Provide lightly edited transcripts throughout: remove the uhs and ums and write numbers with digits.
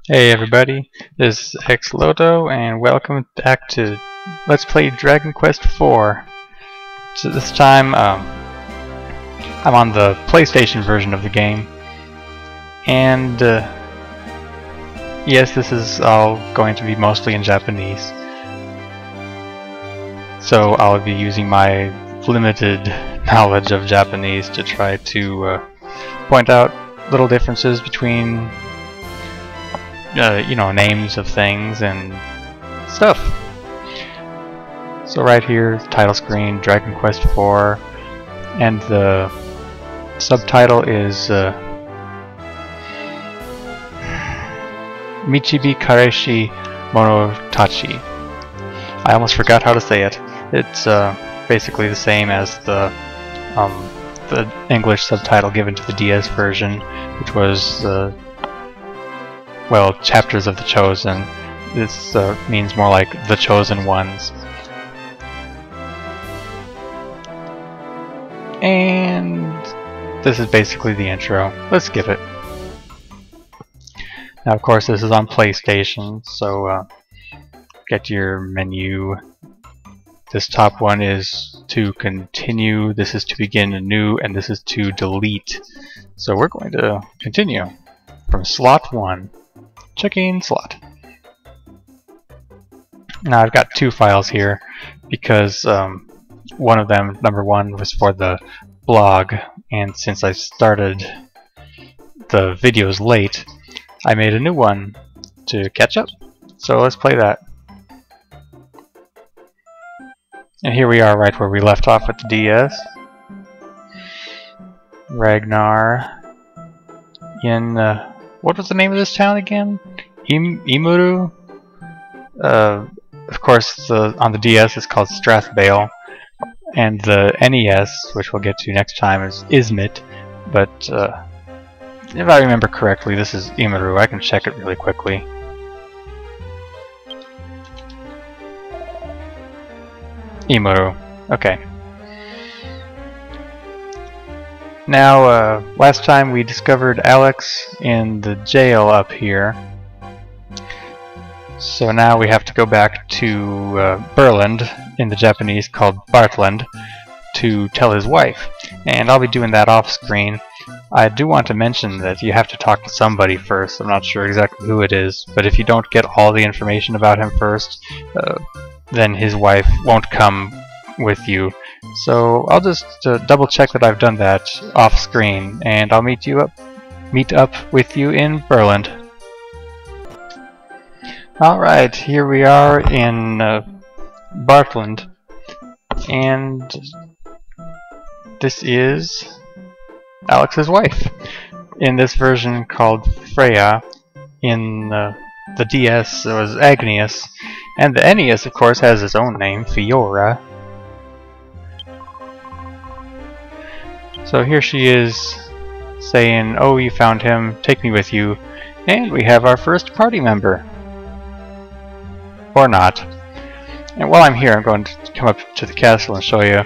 Hey everybody, this is Xloto and welcome back to Let's Play Dragon Quest IV. So this time I'm on the PlayStation version of the game, and yes, this is all going to be mostly in Japanese. So I'll be using my limited knowledge of Japanese to try to point out little differences between names of things and stuff. So right here, title screen, Dragon Quest IV, and the subtitle is Michibi Kareshi Monotachi. I almost forgot how to say it. It's basically the same as the English subtitle given to the DS version, which was well, Chapters of the Chosen. This means more like The Chosen Ones. And this is basically the intro. Let's skip it. Now, of course, this is on PlayStation, so get your menu. This top one is to continue, this is to begin anew, and this is to delete. So we're going to continue from slot 1. Checking slot. Now I've got two files here because one of them, number one, was for the blog, and since I started the videos late, I made a new one to catch up. So let's play that. And here we are right where we left off with the DS. Ragnar in what was the name of this town again? Imuru? Of course, on the DS it's called Strathbale, and the NES, which we'll get to next time, is Izmit. But if I remember correctly, this is Imuru. I can check it really quickly. Imuru. Okay. Now, last time we discovered Alex in the jail up here. So now we have to go back to Berland, in the Japanese called Bartland, to tell his wife. And I'll be doing that off screen. I do want to mention that you have to talk to somebody first. I'm not sure exactly who it is, but if you don't get all the information about him first, then his wife won't come with you. So I'll just double check that I've done that off screen, and I'll meet up with you in Berland. Alright, here we are in Bartland, and this is Alex's wife. In this version called Freya, in the DS it was Agnes, and the NES of course has its own name, Fiora. So here she is saying, "Oh, you found him, take me with you," and we have our first party member. Or not. And while I'm here, I'm going to come up to the castle and show you.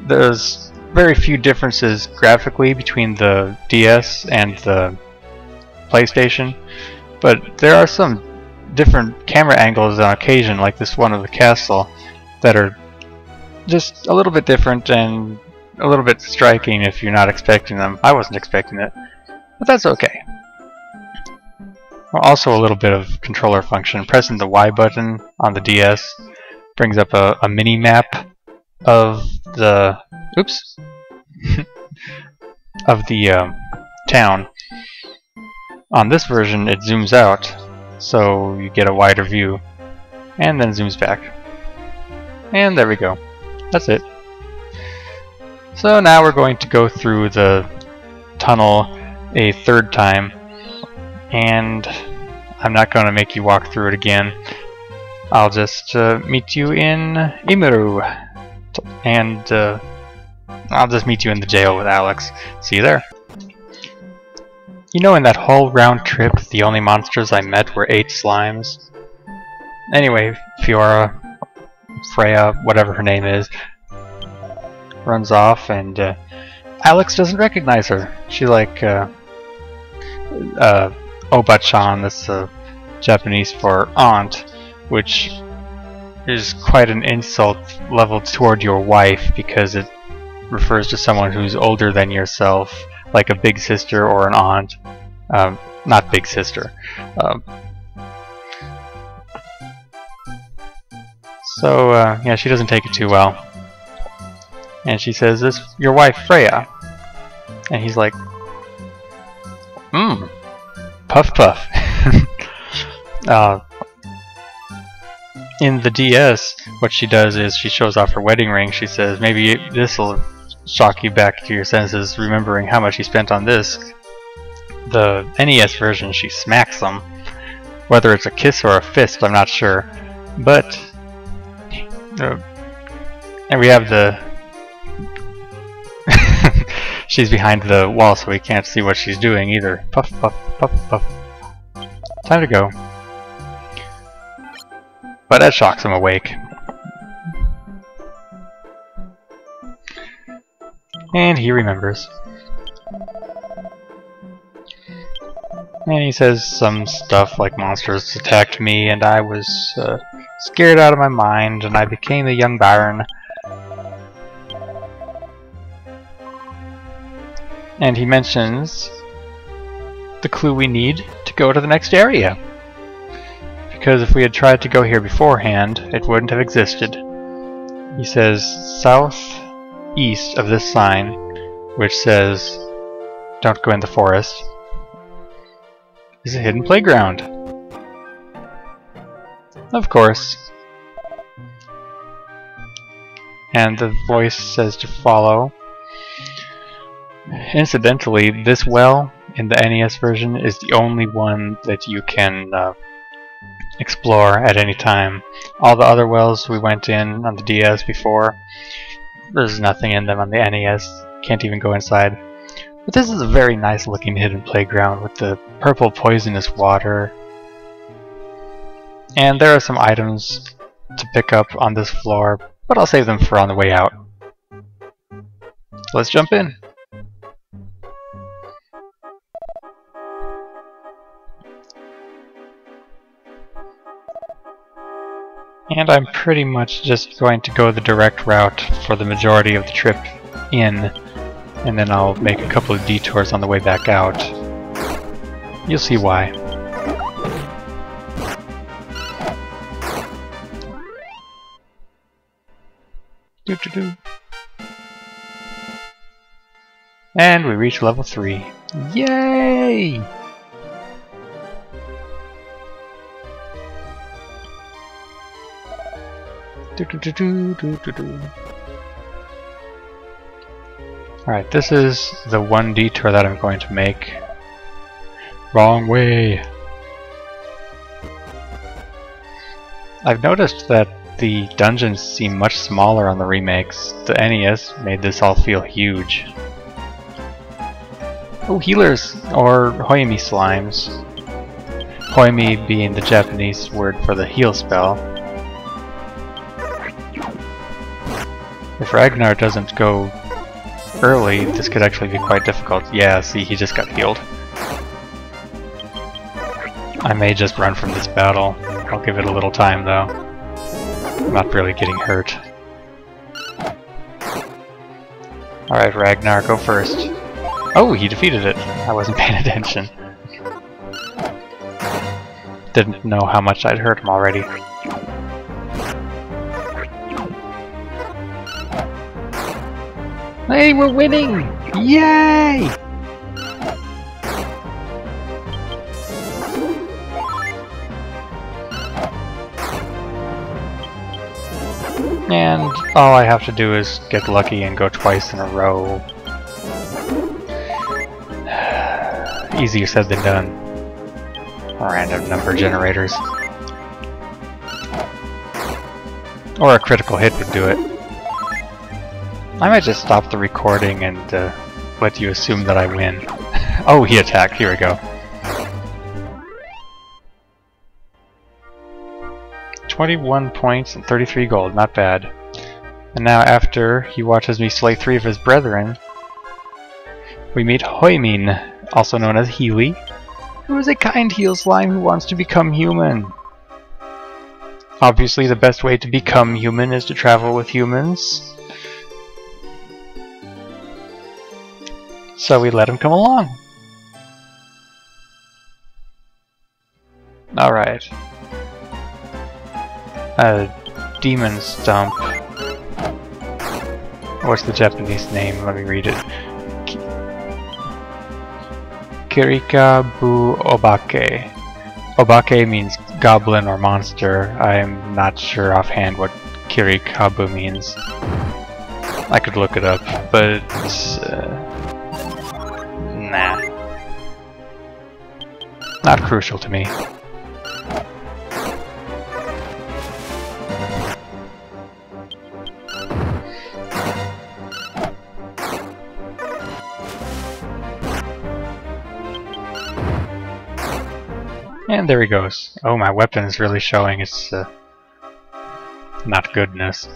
There's very few differences graphically between the DS and the PlayStation, but there are some different camera angles on occasion, like this one of the castle, that are just a little bit different and a little bit striking if you're not expecting them. I wasn't expecting it, but that's okay. Well, also a little bit of controller function. Pressing the Y button on the DS brings up a mini map of the of the town. On this version it zooms out, so you get a wider view, and then zooms back. And there we go. That's it. So now we're going to go through the tunnel a third time, and I'm not going to make you walk through it again. I'll just meet you in Imuru, and I'll just meet you in the jail with Alex. See you there. You know, in that whole round trip, the only monsters I met were 8 slimes. Anyway, Fiora, Freya, whatever her name is, runs off, and Alex doesn't recognize her. She's like, Oba-chan, that's Japanese for aunt, which is quite an insult leveled toward your wife because it refers to someone who's older than yourself, like a big sister or an aunt. Not big sister. Yeah, she doesn't take it too well. And she says, "This your wife Freya?" And he's like, puff puff." In the DS, what she does is she shows off her wedding ring. She says, "Maybe this will shock you back to your senses, remembering how much you spent on this." The NES version, she smacks them. Whether it's a kiss or a fist, I'm not sure. But and we have the she's behind the wall, so we can't see what she's doing either. Puff, puff, puff, puff. Time to go. But that shocks him awake. And he remembers. And he says some stuff like monsters attacked me and I was scared out of my mind and I became a young baron. And he mentions the clue we need to go to the next area. Because if we had tried to go here beforehand, it wouldn't have existed. He says southeast of this sign, which says don't go in the forest, is a hidden playground. Of course. And the voice says to follow. Incidentally, this well in the NES version is the only one that you can explore at any time. All the other wells we went in on the DS before, there's nothing in them on the NES. Can't even go inside. But this is a very nice looking hidden playground with the purple poisonous water. And there are some items to pick up on this floor, but I'll save them for on the way out. Let's jump in. And I'm pretty much just going to go the direct route for the majority of the trip in, and then I'll make a couple of detours on the way back out. You'll see why. And we reach level 3. Yay! Alright, this is the one detour that I'm going to make. Wrong way! I've noticed that the dungeons seem much smaller on the remakes. The NES made this all feel huge. Oh, healers! Or Hoimi slimes. Hoimi being the Japanese word for the heal spell. If Ragnar doesn't go early, this could actually be quite difficult. Yeah, see, he just got healed. I may just run from this battle. I'll give it a little time, though. I'm not really getting hurt. Alright, Ragnar, go first. Oh, he defeated it. I wasn't paying attention. Didn't know how much I'd hurt him already. Hey, we're winning! Yay! And all I have to do is get lucky and go twice in a row. Easier said than done. Random number generators. Or a critical hit would do it. I might just stop the recording and let you assume that I win. Oh, he attacked. Here we go. 21 points and 33 gold. Not bad. And now after he watches me slay 3 of his brethren, we meet Hoimin, also known as Healy, Who is a kind heel slime who wants to become human? Obviously the best way to become human is to travel with humans. So we let him come along. Alright. Demon Stump. What's the Japanese name? Let me read it. Kirikabu Obake. Obake means goblin or monster. I'm not sure offhand what Kirikabu means. I could look it up, but nah. Not crucial to me. And there he goes. Oh, my weapon is really showing its not goodness.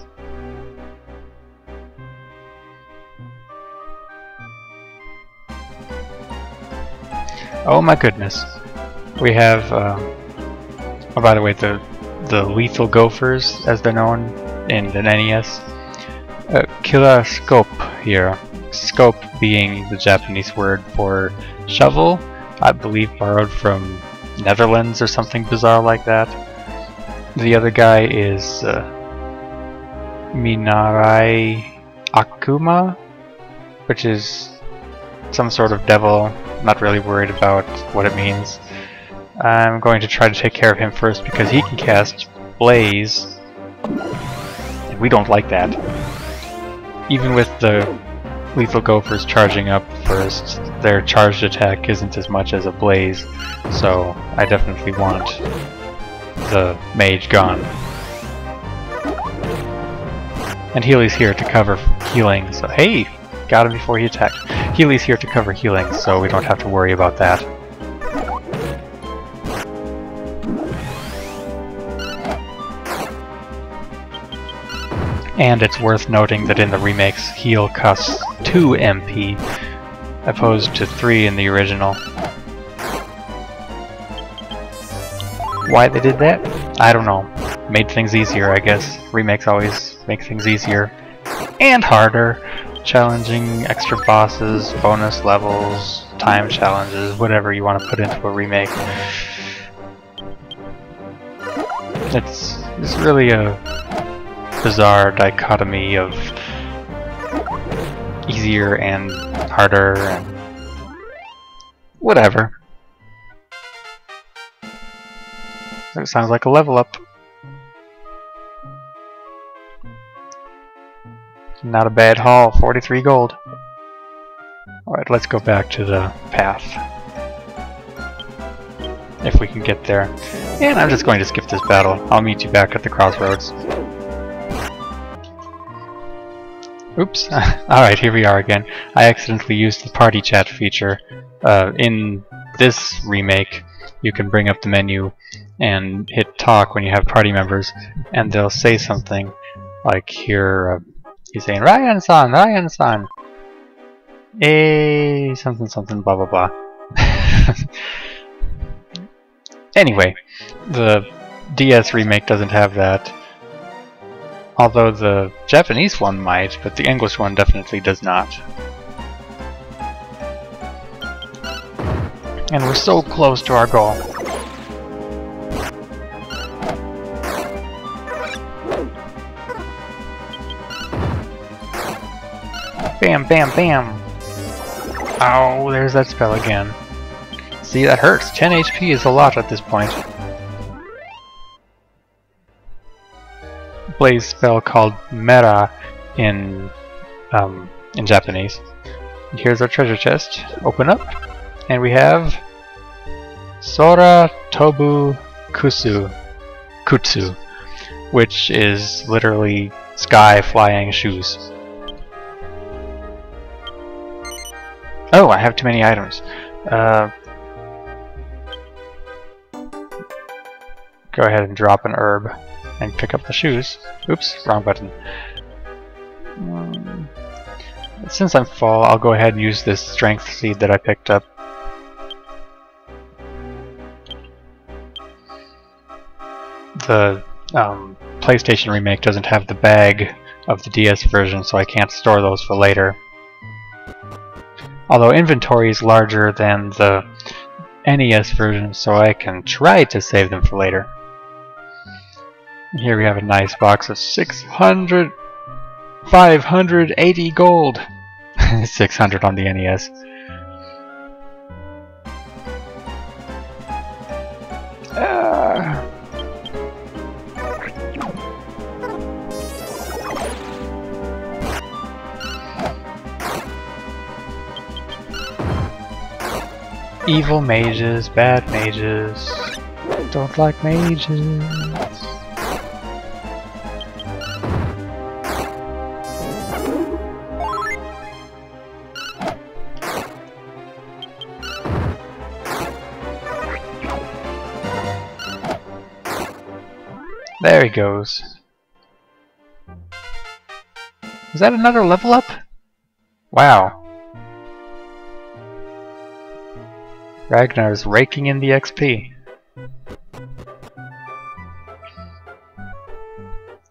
Oh my goodness. We have, oh by the way, the lethal gophers, as they're known in the NES. Killer scope here. Scope being the Japanese word for shovel, I believe borrowed from Netherlands or something bizarre like that. The other guy is Minarai Akuma, which is some sort of devil. Not really worried about what it means. I'm going to try to take care of him first because he can cast Blaze, and we don't like that. Even with the lethal gophers charging up first, their charged attack isn't as much as a Blaze, so I definitely want the mage gone. And Healy's here to cover healing, so hey! Got him before he attacked. Healy's here to cover healing, so we don't have to worry about that. And it's worth noting that in the remakes, heal costs 2 MP, opposed to 3 in the original. Why they did that? I don't know. Made things easier, I guess. Remakes always make things easier. And harder. Challenging extra bosses, bonus levels, time challenges, whatever you want to put into a remake. It's really a bizarre dichotomy of easier and harder and whatever. That sounds like a level up. Not a bad haul, 43 gold. Alright, let's go back to the path. If we can get there. And I'm just going to skip this battle. I'll meet you back at the crossroads. Oops. Alright, here we are again. I accidentally used the party chat feature. In this remake, you can bring up the menu and hit talk when you have party members, and they'll say something like here, he's saying, Ryan-san, Ryan-san! Something something blah blah blah. Anyway, the DS remake doesn't have that. Although the Japanese one might, but the English one definitely does not. And we're so close to our goal. Bam, bam, bam! Oh, there's that spell again. See, that hurts. 10 HP is a lot at this point. Blaze spell called Mera in Japanese. And here's our treasure chest. Open up, and we have Sora Tobu Kutsu, which is literally sky flying shoes. Oh, I have too many items. Go ahead and drop an herb and pick up the shoes. Oops, wrong button. Since I'm full, I'll go ahead and use this strength seed that I picked up. the PlayStation remake doesn't have the bag of the DS version, so I can't store those for later. Although inventory is larger than the NES version, so I can try to save them for later. And here we have a nice box of 580 gold! 600 on the NES. Evil mages, bad mages, don't like mages. There he goes. Is that another level up? Wow. Ragnar's raking in the XP.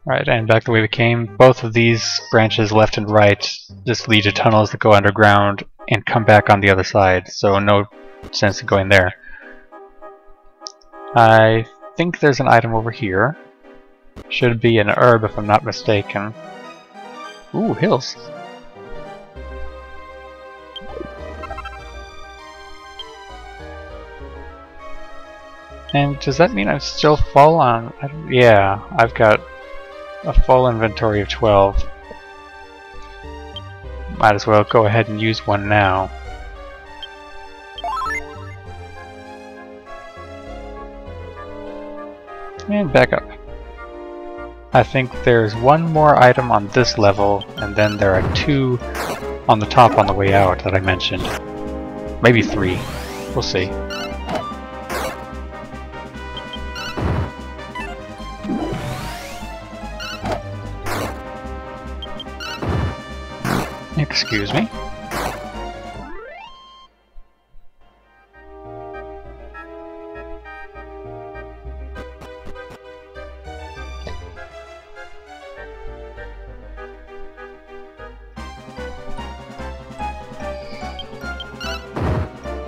Right, and back the way we came. Both of these branches, left and right, just lead to tunnels that go underground and come back on the other side, so no sense in going there. I think there's an item over here. Should be an herb if I'm not mistaken. Ooh, hills. And does that mean I'm still full on? Yeah, I've got a full inventory of 12. Might as well go ahead and use one now. And back up. I think there's one more item on this level, and then there are 2 on the top on the way out that I mentioned. Maybe 3. We'll see. Excuse me.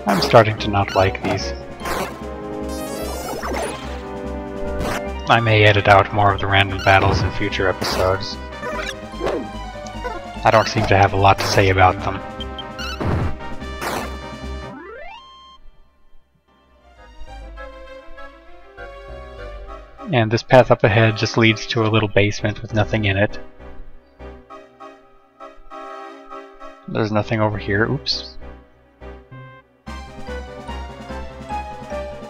I'm starting to not like these. I may edit out more of the random battles in future episodes. I don't seem to have a lot to say about them. And this path up ahead just leads to a little basement with nothing in it. There's nothing over here. Oops.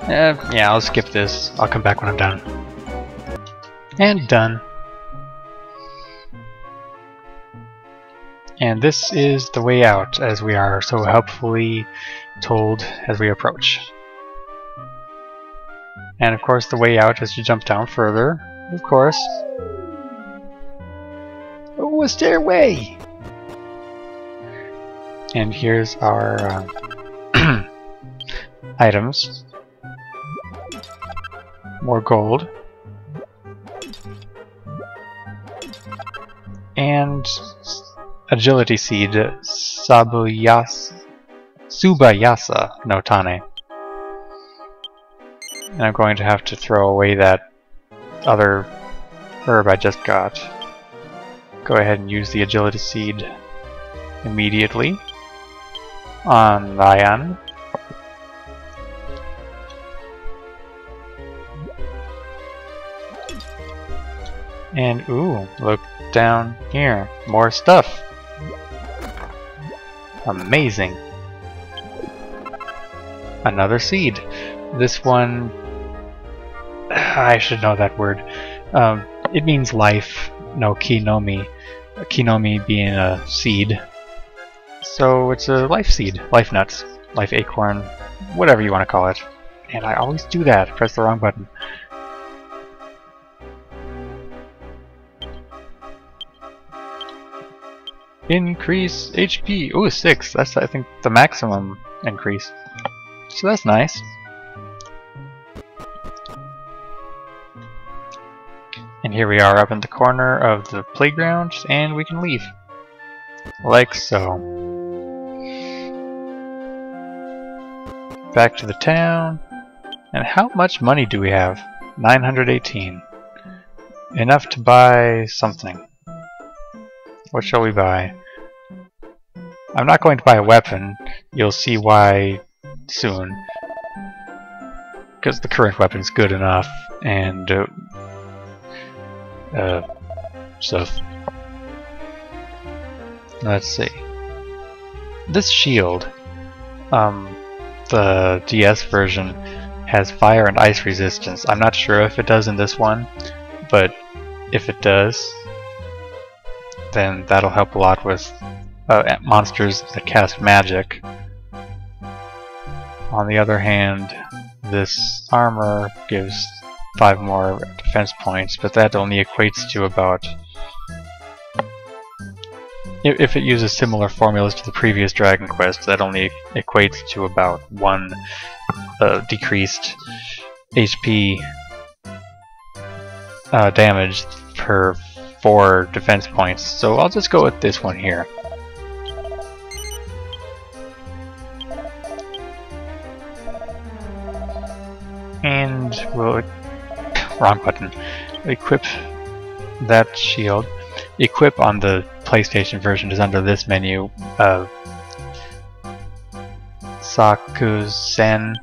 Yeah, I'll skip this. I'll come back when I'm done. And done. And this is the way out, as we are so helpfully told as we approach. And of course the way out is to jump down further, of course. Oh, a stairway! And here's our items. More gold. And agility seed, Subayasa no Tane. And I'm going to have to throw away that other herb I just got. Go ahead and use the agility seed immediately on Ryan. And ooh, look down here. More stuff. Amazing. Another seed. This one, I should know that word. It means life. No kinomi. Kinomi being a seed. So it's a life seed. Life nuts. Life acorn. Whatever you want to call it. And I always do that. Press the wrong button. Increase HP. Ooh, 6. That's, I think, the maximum increase. So that's nice. And here we are up in the corner of the playground, and we can leave. Like so. Back to the town. And how much money do we have? 918. Enough to buy something. What shall we buy? I'm not going to buy a weapon. You'll see why soon. Because the current weapon's good enough, and stuff. Let's see. This shield, the DS version, has fire and ice resistance. I'm not sure if it does in this one, but if it does, then that'll help a lot with monsters that cast magic. On the other hand, this armor gives 5 more defense points, but that only equates to about... If it uses similar formulas to the previous Dragon Quest, that only equates to about 1 decreased HP damage per 4 defense points. So I'll just go with this one here. And we'll... wrong button. Equip that shield. Equip on the PlayStation version is under this menu. Sakusen,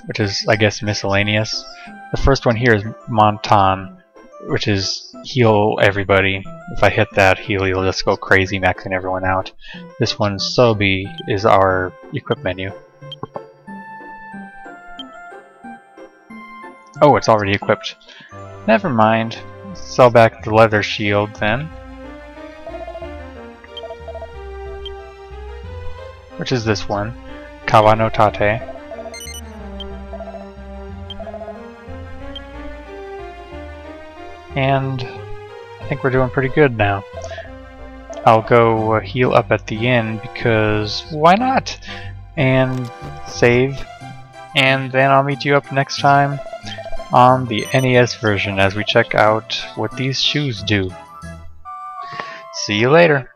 which is, I guess, miscellaneous. The first one here is Montan, which is heal everybody. If I hit that heal, you'll just go crazy, maxing everyone out. This one, Sobi, is our equip menu. Oh, it's already equipped. Never mind. Sell back the leather shield then. Which is this one, Kawano Tate. And I think we're doing pretty good now. I'll go heal up at the inn because why not? And save. And then I'll meet you up next time on the NES version as we check out what these shoes do. See you later.